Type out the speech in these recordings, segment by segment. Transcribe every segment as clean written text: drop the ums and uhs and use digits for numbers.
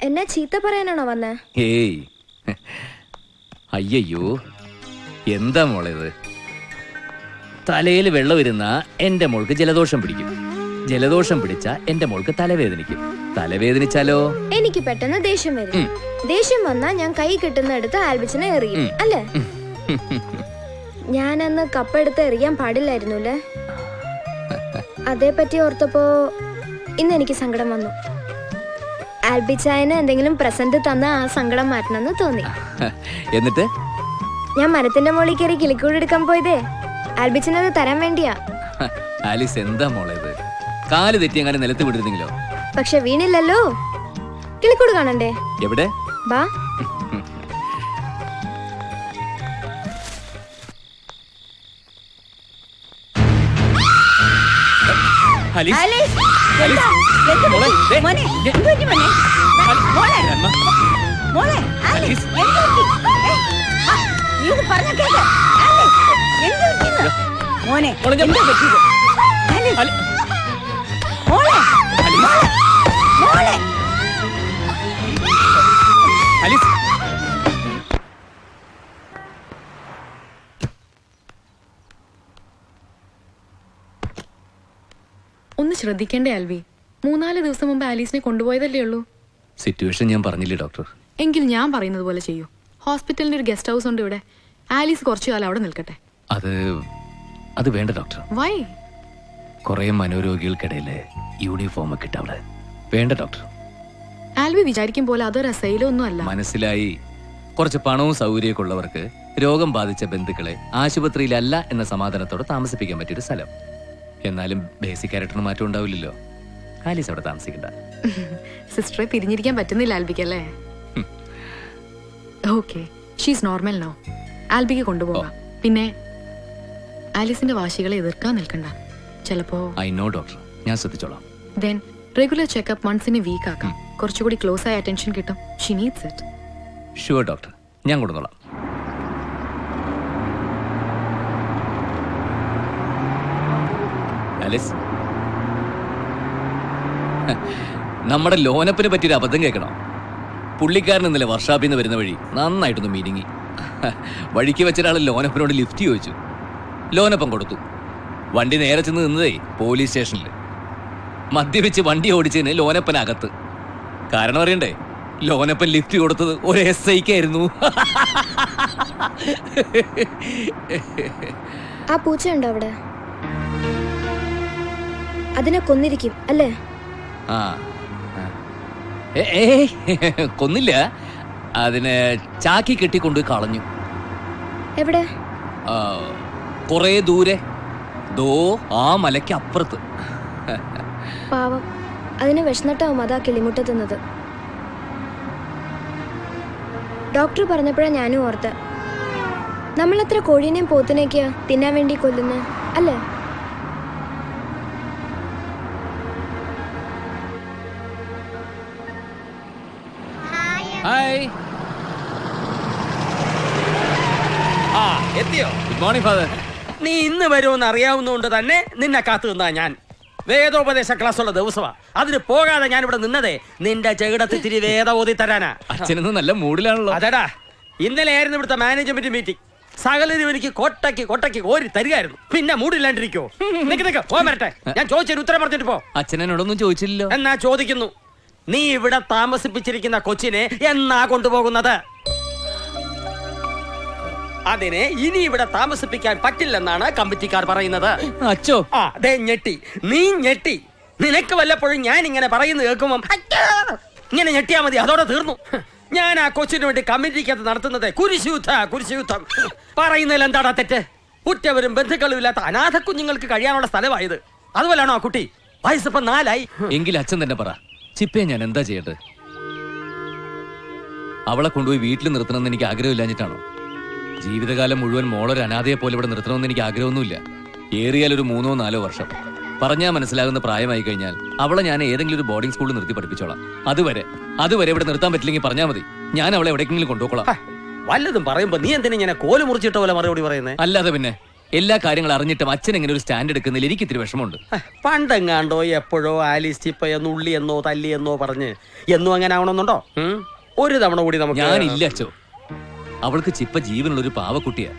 എന്നെ ചീത്ത പറയാനാണോ വന്നേ? ഏയ് അയ്യോ, എന്താ മോളേത്? തലയിൽ വെള്ളം വരുന്ന എന്റെ മോൾക്ക് ജലദോഷം പിടിക്കും. ജലദോഷം പിടിച്ച എന്റെ മോൾക്ക് തലവേദനിക്കും. തലവേദനിച്ചാലോ എനിക്ക് പെട്ടെന്ന് ദേഷ്യം വരും. ദേഷ്യം വന്നാ ഞാൻ കൈ കിട്ടുന്നെടുത്ത് ആൽബിച്ചിനെ എറിയും, അല്ലേ? ഞാനന്ന് കപ്പെടുത്ത് എറിയാൻ പാടില്ലായിരുന്നു അല്ലേ? അതേപ്പറ്റി ഓർത്തപ്പോ ഇന്ന് എനിക്ക് സങ്കടം വന്നു. ആൽബിച്ചായന് എന്തെങ്കിലും പ്രസന്റ് തന്ന ആ സങ്കടം മാറ്റണമെന്ന് തോന്നി. എന്നിട്ട് ഞാൻ മരത്തിന്റെ മുകളിൽ കയറി കിളിക്കൂട് എടുക്കാൻ പോയതേ ആൽബിച്ചിനത് തരാൻ വേണ്ടിയാ. ആലിസ്, എന്താ മോളേത്? കാല് തെറ്റി അങ്ങനെ നിലത്ത് വിട്ടിരുന്നെങ്കിലോ? പക്ഷെ വീണില്ലല്ലോ. കിളിക്കൂട് കാണണ്ടേ? എവിടെ? ബാ. ഒന്ന് ശ്രദ്ധിക്കേണ്ടേ ആൽവി? 3-4 ദിവസം മുമ്പ് ആലീസിനെ കൊണ്ടുപോയതല്ലേ ഉള്ളൂ. സിറ്റുവേഷൻ ഞാൻ പറഞ്ഞില്ലേ ഡോക്ടർ? എങ്കിൽ ഞാൻ പറയുന്നത് പോലെ ചെയ്യൂ. ഹോസ്പിറ്റലിന് ഒരു ഗസ്റ്റ് ഹൗസ് ഉണ്ട് ഇവിടെ. ആലീസ് കുറച്ചു കാലം അവിടെ നിൽക്കട്ടെ. അത് വേണ്ട ഡോക്ടർ. വൈ? കുറെ മനോരോഗികൾക്കിടയില് യൂണിഫോം ഒക്കെ ഇട്ട് അവിടെ. വേണ്ട ഡോക്ടർ. ആൽവി വിചാരിക്കും പോലെ അതൊരു അസൈലം ഒന്നും അല്ല. മനസ്സിലായി. കുറച്ച് പണവും സൗകര്യമൊക്കെ ഉള്ളവർക്ക് രോഗം ബാധിച്ച ബന്ധുക്കളെ ആശുപത്രിയിലല്ല എന്ന സമാധാനത്തോടെ താമസിപ്പിക്കാൻ പറ്റിയൊരു സ്ഥലം. എന്നാലും ബേസിക് ക്യാരക്ടറിന് മാറ്റം ഉണ്ടാവില്ലല്ലോ. ആലീസ് അവിടെ താമസിക്കണ്ട. സിസ്റ്ററെ പിരിഞ്ഞിരിക്കാൻ പറ്റുന്നില്ല ആൽബിക്കല്ലേ? Okay, she's normal now. ആൽബിക്ക് കൊണ്ടുപോകാം. പിന്നെ ആലീസിന്റെ വാശികളെ എതിർക്കാൻ നിൽക്കണ്ട. ചിലപ്പോ ഐ നോ ഡോക്ടർ, ഞാൻ ശ്രദ്ധിച്ചോളാം. ദെൻ റെഗുലർ ചെക്കപ്പ് മന്ത്സിനെ വീക്ക് ആക്കാം. കുറച്ചുകൂടി ക്ലോസ് ആയ അറ്റൻഷൻ കിട്ടും. She needs it. Sure doctor, ഞാൻ കൊണ്ടുവന്നോളാം. ആലിസ്, നമ്മുടെ ലോനപ്പിനെ പറ്റിയൊരു അബദ്ധം കേൾക്കണം. പുള്ളിക്കാരൻ ഇന്നലെ വർഷാപ്പിൽ നിന്ന് വരുന്ന വഴി നന്നായിട്ടൊന്ന് മീനിങ്ങി. വഴിക്ക് വെച്ചൊരാൾ ലോനപ്പനോട് ലിഫ്റ്റ് ചോദിച്ചു. ലോനപ്പൻ കൊടുത്തു. വണ്ടി നേരെ ചെന്ന് നിന്നതേ പോലീസ് സ്റ്റേഷനിൽ. മദ്യപിച്ച് വണ്ടി ഓടിച്ചതിന് ലോനപ്പനകത്ത്. കാരണം അറിയണ്ടേ? ലോനപ്പൻ ലിഫ്റ്റ് കൊടുത്തത് ഒരു SI ക്കായിരുന്നു. ആ പൂച്ച ഉണ്ടോ അവിടെ? അതിനെ കൊന്നിരിക്കും അല്ലേ? കൊന്നില്ല, അതിനെ ചാക്കി കെട്ടിക്കൊണ്ടുപോയി കളഞ്ഞു. എവിടെ? കൊറേ ദൂരെ, ദോ ആ മലയ്ക്ക് അപ്പുറത്ത്. പാവം, അതിന് വിശന്നിട്ടാവും അതാ കിളിമുട്ട തിന്നത്. ഡോക്ടർ പറഞ്ഞപ്പോഴാ ഞാനും ഓർത്ത്, നമ്മളെത്ര കോഴീനെയും പോത്തിനെയൊക്കെയാ തിന്നാൻ വേണ്ടി കൊല്ലുന്നത് അല്ലേ? ഹായ്. എത്തിയോ? Good morning father. നീ ഇന്ന് വരുമെന്ന് അറിയാവുന്നതുകൊണ്ട് തന്നെ നിന്നെ കാത്തു നിന്നാ ഞാൻ. വേദോപദേശ ക്ലാസ്സുള്ള ദിവസമാ. അതിന് പോകാതെ ഞാൻ ഇവിടെ നിന്നതേ നിന്റെ ചെകിടത്തിൽ തിരി വേദ ഓതി തരാനാ. അച്ഛനൊന്നും നല്ല മൂഡിലാണല്ലോ. അതെടാ, ഇന്നലെ ആയിരുന്നു ഇവിടുത്തെ മാനേജ്മെന്റ് മീറ്റിംഗ്. സകലരും എനിക്ക് കൊട്ടയ്ക്ക് കോരി തരികയായിരുന്നു. പിന്നെ മൂടില്ലാണ്ടിരിക്കോ? നിക്ക് പോ വരട്ടെ. ഞാൻ ചോദിച്ചൊരു ഉത്തരം പറഞ്ഞിട്ട് പോ. അച്ഛനോടൊന്നും ചോദിച്ചില്ലല്ലോ. എന്നാ ചോദിക്കുന്നു, നീ ഇവിടെ താമസിപ്പിച്ചിരിക്കുന്ന കൊച്ചിനെ എന്നാ കൊണ്ടുപോകുന്നത്? അതിനെ ഇനി ഇവിടെ താമസിപ്പിക്കാൻ പറ്റില്ലെന്നാണ് കമ്മിറ്റിക്കാർ പറയുന്നത്. അച്ചോ, ഞെട്ടി, നീ ഞെട്ടി. നിനക്ക് വല്ലപ്പോഴും ഞാൻ ഇങ്ങനെ പറയുന്നത് കേൾക്കുമ്പം ഇങ്ങനെ ഞെട്ടിയാ മതി, അതോടെ തീർന്നു. ഞാൻ ആ കൊച്ചിന് വേണ്ടി കമ്മിറ്റിക്കകത്ത് നടത്തുന്നത് കുരിശുയുദ്ധം. പറയുന്നതിൽ എന്താടാ തെറ്റ്? ഉറ്റവരും ബന്ധുക്കളും ഇല്ലാത്ത അനാഥ കുഞ്ഞുങ്ങൾക്ക് കഴിയാനുള്ള സ്ഥലമായത്. അതുപോലാണോ ആ കുട്ടി? വയസ്സിപ്പം 4 ആയി. എങ്കിൽ അച്ഛൻ തന്നെ പറ, ചിപ്പയെ ഞാൻ എന്താ ചെയ്യട്ടെ? അവളെ കൊണ്ടുപോയി വീട്ടിൽ നിർത്തണമെന്ന് എനിക്ക് ആഗ്രഹമില്ലാഞ്ഞിട്ടാണോ? ജീവിതകാലം മുഴുവൻ മോളൊരു അനാഥയെ പോലെ ഇവിടെ നിർത്തണമെന്ന് എനിക്ക് ആഗ്രഹമൊന്നുമില്ല. ഏറിയാൽ ഒരു 3-4 വർഷം. പറഞ്ഞാൽ മനസ്സിലാകുന്ന പ്രായമായി കഴിഞ്ഞാൽ അവളെ ഞാൻ ഏതെങ്കിലും ഒരു ബോർഡിംഗ് സ്കൂളിൽ നിർത്തി പഠിപ്പിച്ചോളാം. അതുവരെ ഇവിടെ നിർത്താൻ പറ്റില്ലെങ്കിൽ പറഞ്ഞാൽ മതി, ഞാൻ അവളെ എവിടെയെങ്കിലും കൊണ്ടുപോകോളാം. വല്ലതും പറയുമ്പോ നീ എന്തിനാ ഇങ്ങനെ കോല് മുറിച്ചിട്ട പോലെ മറുപടി പറയുന്നേ? അല്ലാതെ പിന്നെ എല്ലാ കാര്യങ്ങളും അറിഞ്ഞിട്ടും അച്ഛൻ എങ്ങനെ ഒരു സ്റ്റാൻഡ് എടുക്കുന്നതിൽ എനിക്ക് ഇത്തിരി വിഷമമുണ്ട്. പണ്ടെങ്ങാണ്ടോ എപ്പോഴോ ആലിസ് ചിപ്പയെന്നോ ഉള്ളിയെന്നോ തല്ലിയെന്നോ പറഞ്ഞ് എന്നും അങ്ങനെ ആവണമെന്നുണ്ടോ? ഒരു തവണ കൂടി നമുക്ക്. ഞാനില്ല അച്ഛോ. അവൾക്ക് ചിപ്പ ജീവനുള്ള ഒരു പാവക്കുട്ടിയാ.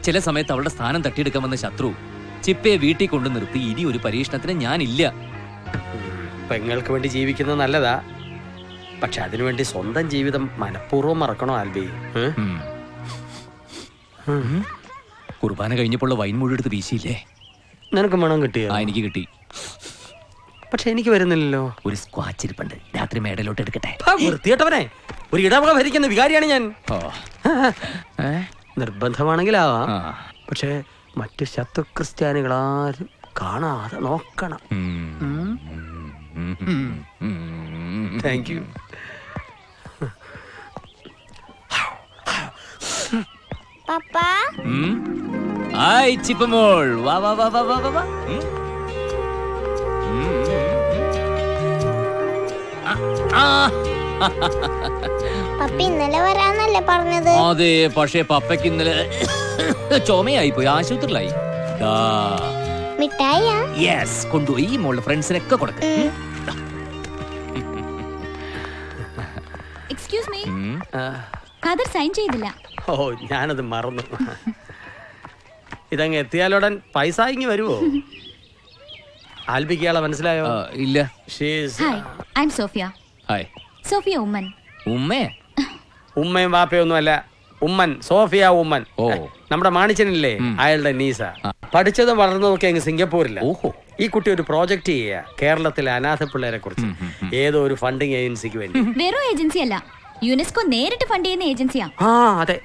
ചില സമയത്ത് അവളുടെ സ്ഥാനം തട്ടിയെടുക്കാൻ വന്ന ശത്രു ചിപ്പയെ വീട്ടിൽ കൊണ്ടു നിർത്തി ഇനി ഒരു പരീക്ഷണത്തിന് ഞാനില്ല. പെങ്ങൾക്ക് വേണ്ടി ജീവിക്കുന്നത് നല്ലതാ, പക്ഷെ അതിനുവേണ്ടി സ്വന്തം ജീവിതം മനഃപൂർവ്വം മറക്കണോ ആൽബി? കുർബാന കഴിഞ്ഞപ്പോൾ വൈൻ മുഴുവൻ എടുത്ത് വീശിയില്ലേ? നിനക്ക് മണം കിട്ടിയോ? എനിക്ക് കിട്ടി, പക്ഷെ എനിക്ക് വരുന്നില്ലല്ലോ. ഒരു സ്ക്വാച്ച് ഇരിപ്പുണ്ട്, രാത്രി മേടയിലോട്ട് എടുക്കട്ടെ. വൃത്തികെട്ടവനെ, ഒരു ഇടവക ഭരിക്കുന്ന വികാരിയാണ് ഞാൻ. നിർബന്ധമാണെങ്കിലാവാം, പക്ഷെ മറ്റു ശത്രു ക്രിസ്ത്യാനികളാരും കാണാതെ നോക്കണം. Thank you. ഹായ് ചിപ്പമോൾ, വാ വാ വാ വാ വാ വാ. പപ്പി ഇന്നലെ വരാന്നല്ലേ പറഞ്ഞത്? അതെ, പക്ഷേ പപ്പയ്ക്ക് ഇന്നലെ ചുമയായി പോയി, ആശുപത്രിയിലായി. മിഠായിയാ? യെസ്, കൊണ്ടുപോയി മോളുടെ ഫ്രണ്ട്സിനൊക്കെ കൊടുക്ക. എക്സ്ക്യൂസ് മീ, ഖാദർ സൈൻ ചെയ്തില്ല. ഓ, ഞാനത് മറന്നു. ഇതങ്ങ് എത്തിയാലുടൻ പൈസ ഇങ്ങി വരുവോ? ആൽബിക്ക് ആളെ മനസ്സിലായോ? ഇല്ല. Hi, I am Sophia. Hi. Sophia Oommen. ഉമ്മേ? ഉമ്മയും വാപ്പയൊന്നും അല്ല, ഉമ്മൻ, സോഫിയ ഉമ്മൻ. ഓ, നമ്മുടെ മാണിച്ചനില്ലേ, അയാളുടെ നീസ. പഠിച്ചതും വളർന്നതൊക്കെ അങ്ങ് സിംഗപ്പൂരില്ല. ഓഹോ. ഈ കുട്ടി ഒരു പ്രോജക്റ്റ് ചെയ്യുക കേരളത്തിലെ അനാഥ പിള്ളേരെ കുറിച്ച്, ഏതോ ഒരു ഫണ്ടിങ് ഏജൻസിക്ക് വേണ്ടി. വെറും ഏജൻസി അല്ല, യുനെസ്കോ നേരിട്ട് ഫണ്ട് ചെയ്യുന്ന ഏജൻസിയാ. അതെ.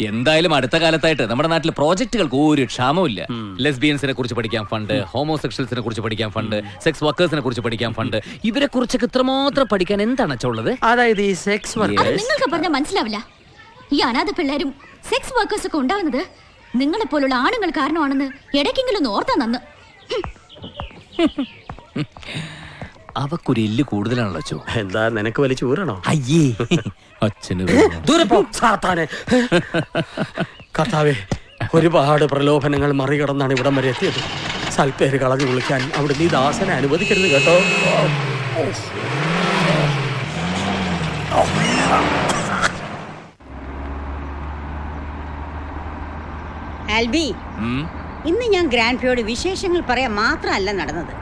എന്തായാലും അടുത്ത കാലത്തായിട്ട് നമ്മുടെ നാട്ടിൽ പ്രോജക്റ്റുകൾക്ക് ഒരു ക്ഷാമമില്ല. ലെസ്ബിയൻസിനെ കുറിച്ച് പഠിക്കാൻ ഫണ്ട്, ഹോമോസെക്ഷൽസിനെ കുറിച്ച് പഠിക്കാൻ ഫണ്ട്, സെക്സ് വർക്കേഴ്സിനെ കുറിച്ച് പഠിക്കാൻ ഫണ്ട്. ഇവരെ കുറിച്ചൊക്കെ ഇത്രമാത്രം പഠിക്കാൻ എന്താണ് ഉള്ളത്? അതായത് ഈ സെക്സ് വർക്കേഴ്സ് നിങ്ങൾക്ക് പറഞ്ഞാൽ മനസ്സിലാവില്ല. ഈ അനാഥ പിള്ളേരും സെക്സ് വർക്കേഴ്സ് ഒക്കെ ഉണ്ടാവുന്നത് നിങ്ങളെ പോലുള്ള ആണുങ്ങൾ കാരണമാണെന്ന് ഇടയ്ക്കെങ്കിലും ഒന്ന് ഓർത്താ നന്ന്. അവക്കൊരു എല്ല് കൂടുതലാണല്ലോ അച്ഛോ. എന്താ, നിനക്ക് വലിച്ചു ഊരണോ? അയ്യേ, അച്ഛന് ദൂരെ പോ സാത്താനെ. കർത്താവേ, ഒരുപാട് പ്രലോഭനങ്ങൾ മറികടന്നാണ് ഇവിടം വരെ എത്തിയത്. സൽപ്പേര് കളഞ്ഞു വിളിക്കാൻ അവിടെ നീ ദാസനെ അനുവദിക്കരുത് കേട്ടോ. ആൽബി, ഇന്ന് ഞാൻ ഗ്രാൻഡ് ഫിയോട് വിശേഷങ്ങൾ പറയാൻ മാത്രമല്ല നടന്നത്.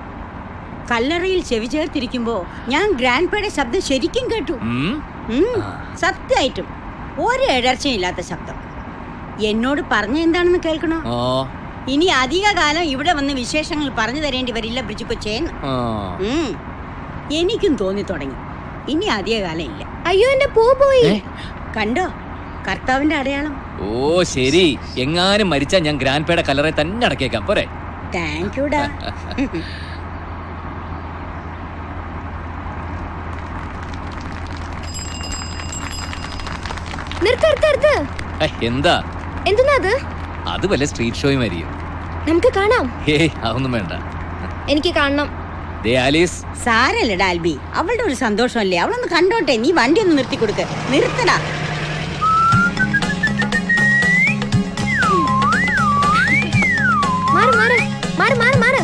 കല്ലറയിൽ ചെവി ചേർത്തിരിക്കുമ്പോ ഞാൻ ഗ്രാൻഡ് ഫിയുടെ ശബ്ദം ശരിക്കും കേട്ടു. സത്യമായിട്ടും ഒരു ഇടർച്ചയില്ലാത്ത ശബ്ദം. എന്നോട് പറഞ്ഞ എന്താണെന്ന് കേൾക്കണോ? ഇനി അധിക കാലം ഇവിടെ വന്ന് വിശേഷങ്ങൾ പറഞ്ഞു തരേണ്ടി വരില്ല ബ്രിജുക്കൊച്ചേന്ന്. എനിക്കും തോന്നി തുടങ്ങി ഇനി അധിക കാലം ഇല്ല. അയ്യോ, എന്റെ പൂ പോയി. കണ്ടോ കർത്താവിന്റെ അടയാളം? ഓ ശരി, എങ്ങാനും മരിച്ചാൽ ഞാൻ ഗ്രാൻഡ് പേയുടെ കല്ലറ തന്നെ അടക്കേക്കാം, പോരെ? താങ്ക് യുടാ. എന്താ എന്തിനാ അത്? അത് വല്ല സ്ട്രീറ്റ് ഷോയും ആയിരിക്കും. നമുക്ക് കാണാം. അതൊന്നും വേണ്ട, എനിക്ക് കാണണം. ആലീസ്, സാരല്ലടാ ആൽബി, അവളുടെ ഒരു സന്തോഷമല്ലേ, അവളൊന്ന് കണ്ടോട്ടെ. നീ വണ്ടി ഒന്ന് നിർത്തി കൊടുക്ക. നിർത്തടാ. മാറ് മാറ് മാറ് മാറ് മാറ്.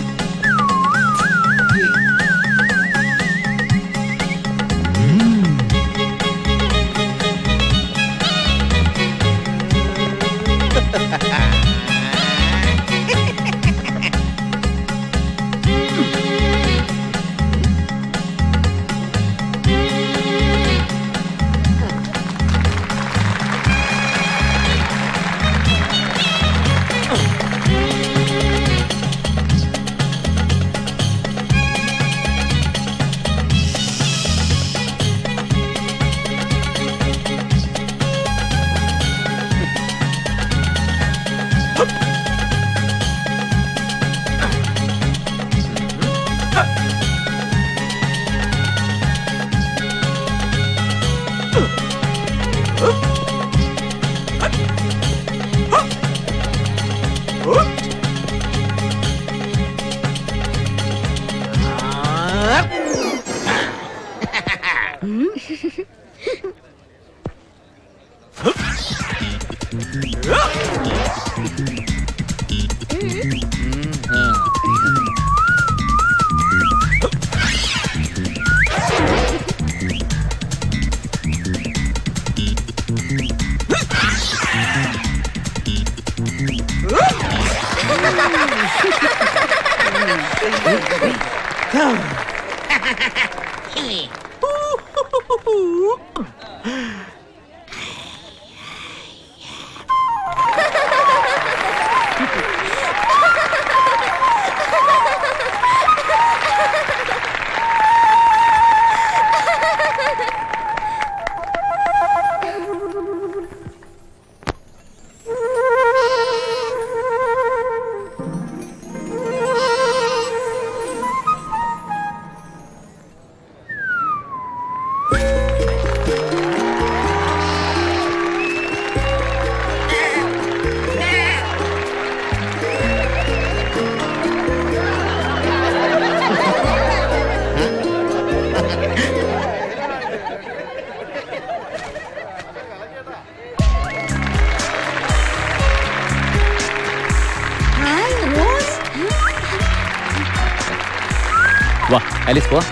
വാ ആലീസ് പോവാ.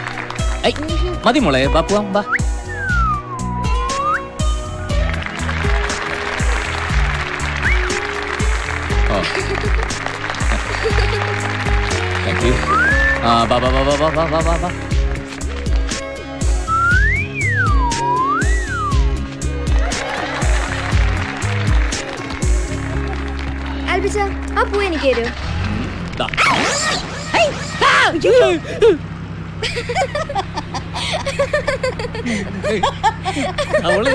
ഐ, മതി മോളെ, വാ പോവാം, വാ. Thank you. ആ വാ വാ വാ വാ വാ വാ വാ വാ വാ. ആൽബിച്ച, ആ പൂ എനിക്ക് തരൂ. ദാ. അവള്